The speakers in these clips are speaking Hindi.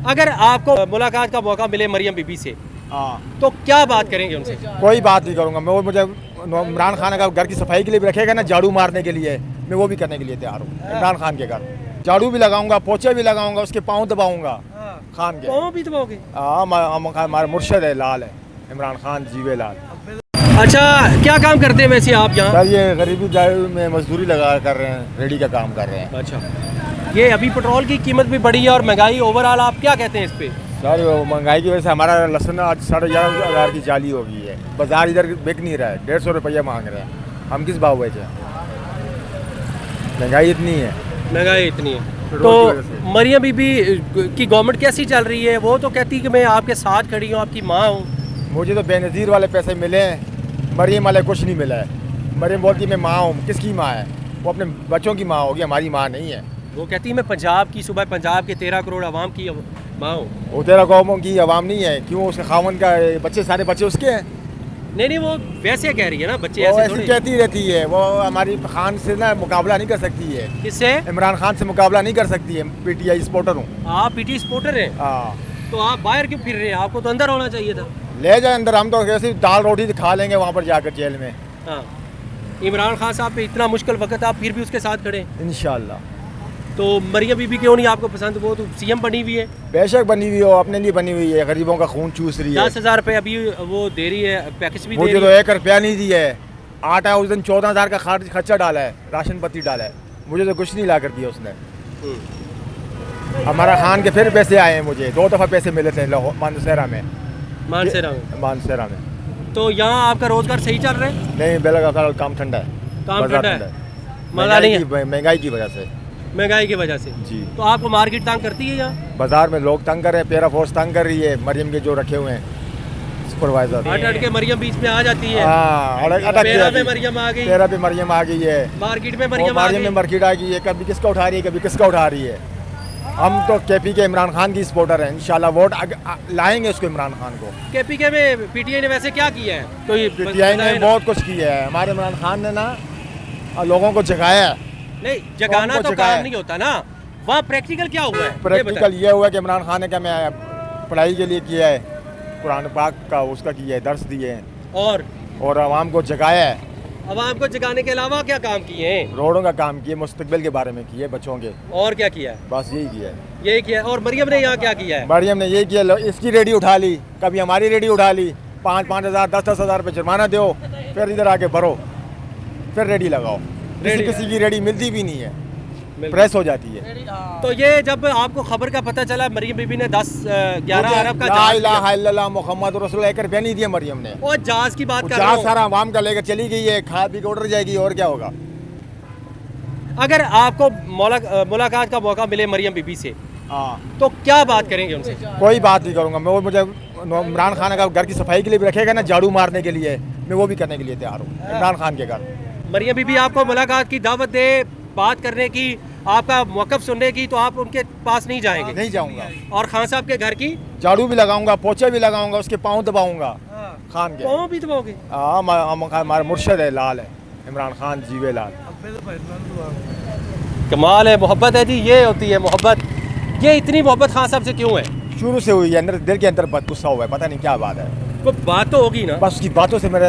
अगर आपको मुलाकात का मौका मिले मरियम बीबी से हाँ, तो क्या बात करेंगे उनसे? कोई बात नहीं करूँगा मैं। वो मुझे इमरान खान का घर की सफाई के लिए भी रखेगा ना, झाड़ू मारने के लिए, मैं वो भी करने के लिए तैयार हूँ। इमरान खान के घर झाड़ू भी लगाऊंगा, पोछे भी लगाऊंगा, उसके पाँव दबाऊंगा खान के। पाँव भी दबाओगे? हाँ, हमारा मुर्शद है, लाल है, इमरान खान जीवे लाल। अच्छा, क्या काम करते हैं वैसे आप यहाँ? सर ये गरीबी दायरे में मजदूरी लगा कर रहे हैं, रेडी का काम कर रहे हैं। अच्छा, ये अभी पेट्रोल की कीमत भी बढ़ी है और महंगाई ओवरऑल, आप क्या कहते हैं इस पे? सर महंगाई की वजह से हमारा लहसुन आज 11,500 की जाली हो गई है। बाजार इधर बिक नहीं रहा है, 150 रुपया मांग रहे हैं। हम किस भाव बेचें? महंगाई इतनी है। महंगाई इतनी है पेट्रोल तो की वजह से। मरियम बीबी की गवर्नमेंट कैसी चल रही है? वो तो कहती है कि मैं आपके साथ खड़ी हूँ, आपकी माँ हूँ। मुझे तो बेनज़ीर वाले पैसे मिले हैं, मरियम वाले कुछ नहीं मिला है। मरियम बोलती है मैं माँ हूँ, किसकी माँ है? वो अपने बच्चों की माँ होगी, हमारी माँ नहीं है। वो कहती है मैं पंजाब की, सुबह पंजाब के 13 करोड़ आवाम की माँ हूँ। वो 13 कौमों की आवाम नहीं है। क्यों? उसके खावन का बच्चे, सारे बच्चे उसके हैं। नहीं, वो वैसे कह रही है ना, बच्चे वो ऐसे ऐसी थोड़ी। कहती रहती है। वो हमारी खान से ना मुकाबला नहीं कर सकती है। किससे? इमरान खान से मुकाबला नहीं कर सकती है। पीटीआई सपोर्टर हूँ। आप पीटी सपोर्टर हैं हाँ, तो आप बाहर क्यों फिर रहे हैं? आपको तो अंदर होना चाहिए था। ले जाए अंदर, हम तो कैसे दाल रोटी खा लेंगे वहाँ पर जाकर जेल में। हाँ, इमरान खान साहब पे इतना मुश्किल वक्त, आप फिर भी उसके साथ खड़े हैं। इंशाल्लाह। तो मरियम बीबी क्यों नहीं आपको पसंद? वो तो सीएम बनी हुई है, बेशक बनी हुई हो, अपने लिए बनी हुई है। गरीबों का खून चूस रही है। 10,000 रुपये अभी वो दे रही है, पैकेज भी दे मुझे रही तो है। 1 रुपया नहीं दिया है। आटा उस दिन 14,000 का खर्चा डाला है, राशन पत्ती डाला है। मुझे तो कुछ नहीं ला कर दिया उसने। हमारा खान के फिर पैसे आए हैं। मुझे 2 दफ़ा पैसे मिले थे मानसेरा में। मानसेरा में। तो यहाँ आपका रोजगार सही चल रहा है? नहीं, बेलगा काम ठंडा है। काम बाजार ठंडा है, मजा नहीं है महंगाई की वजह से। महंगाई की वजह से। जी, तो आपको मार्केट तंग करती है यहाँ? बाजार में लोग तंग कर रहे हैं, पैरा फोर्स तंग कर रही है। मरियम के जो रखे हुए हैं सुपरवाइजर, हट के मरियम बीच में आ जाती है। हाँ, पेरा पे मरियम आ गई, पैरा पे मरियम आ गई है, मार्केट में मरियम में मार्केट आ गई है। कभी किसका उठा रही है, कभी किसका उठा रही है। हम तो केपी के इमरान खान की सपोर्टर हैं। इंशाल्लाह वोट लाएंगे उसको, इमरान खान को। केपीके में पीटीआई ने वैसे क्या किया है? कोई पीटीआई ने बहुत कुछ किया है। हमारे इमरान खान ने ना लोगों को जगाया है। नहीं, जगाना कौन को तो जगाया? काम नहीं होता ना। वहाँ प्रैक्टिकल क्या हुआ है? प्रैक्टिकल ये हुआ कि इमरान खान ने क्या, मैं पढ़ाई के लिए किया है, कुरान पाक का उसका किया है, दर्स दिए हैं और आवाम को जगाया है। आवाम को जगाने के अलावा क्या काम किए हैं? रोडों का काम किए, मुस्तकबिल के बारे में किए, बच्चों के। और क्या किया है? बस यही किया है। यही किया है। और मरियम ने यहाँ क्या किया है? मरियम ने यही किया, इसकी रेडी उठा ली, कभी हमारी रेडी उठा ली। 5-5 हज़ार 10-10 हज़ार रुपये जुर्माना दो, फिर इधर आके भरो, फिर रेडी लगाओ। किसी की रेडी मिलती भी नहीं है, प्रेस हो जाती है। तो ये जब आपको खबर का पता चला मरियम बीबी ने 10-11 अरब का ला जहाज इलाहा इल्लल्लाह मुहम्मद रसूल 1 रुपया नहीं दिया मरियम ने। और जहाज की बात कर रहा जहाज हूँ। सारा आवाम का लेकर चली गई है, खा पी के उड़ जाएगी, और क्या होगा। अगर आपको मुलाकात का मौका मिले मरियम बीबी से हाँ, तो क्या बात करेंगे उनसे? कोई बात नहीं करूँगा मैं। वो मुझे इमरान खान का घर की सफाई के लिए भी रखेगा ना, झाड़ू मारने के लिए, मैं वो भी करने के लिए तैयार हूँ। इमरान खान के घर मरियम बीबी आपको मुलाकात की दावत दे, बात करने की, आपका मौक़िफ़ सुनने की, तो आप उनके पास नहीं जाएंगे? नहीं जाऊँगा। और खान साहब के घर की झाड़ू भी लगाऊंगा, पोछे भी लगाऊंगा, उसके पाँव दबाऊंगा खान के। पाँव भी दबाओगे? हाँ, हमारा मुर्शद है, लाल है, इमरान खान जीवे लाल। कमाल है, मोहब्बत है जी, ये होती है मोहब्बत। ये इतनी मोहब्बत खान साहब से क्यों है? शुरू से हुई है, अंदर दिल के अंदर गुस्सा हुआ है, पता नहीं क्या बात है। कोई बात तो होगी ना? बस उसकी बातों से मेरा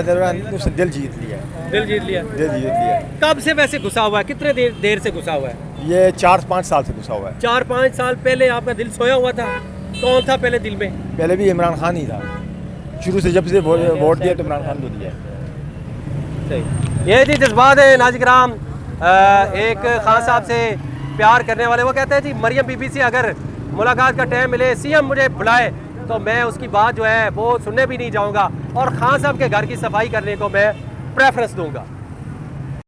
उसने दिल जीत लिया है। दिल जीत लिया? दिल जीत लिया है। कब से वैसे गुस्सा हुआ है? कितने देर से गुस्सा हुआ है? ये 4-5 साल से गुस्सा हुआ है। 4-5 साल पहले आपका दिल सोया हुआ था? कौन था पहले दिल में? पहले भी इमरान खान ही था। शुरू से जब से वोट दिया तो इमरान खान को दिया। सही। ये जी जज्बात है नाज़िराम, एक खान साहब से प्यार करने वाले। वो कहते हैं जी मरियम बीबी से अगर मुलाकात का टाइम मिले, सीएम मुझे बुलाए, तो मैं उसकी बात जो है वो सुनने भी नहीं जाऊंगा और खान साहब के घर की सफाई करने को मैं प्रेफरेंस दूंगा।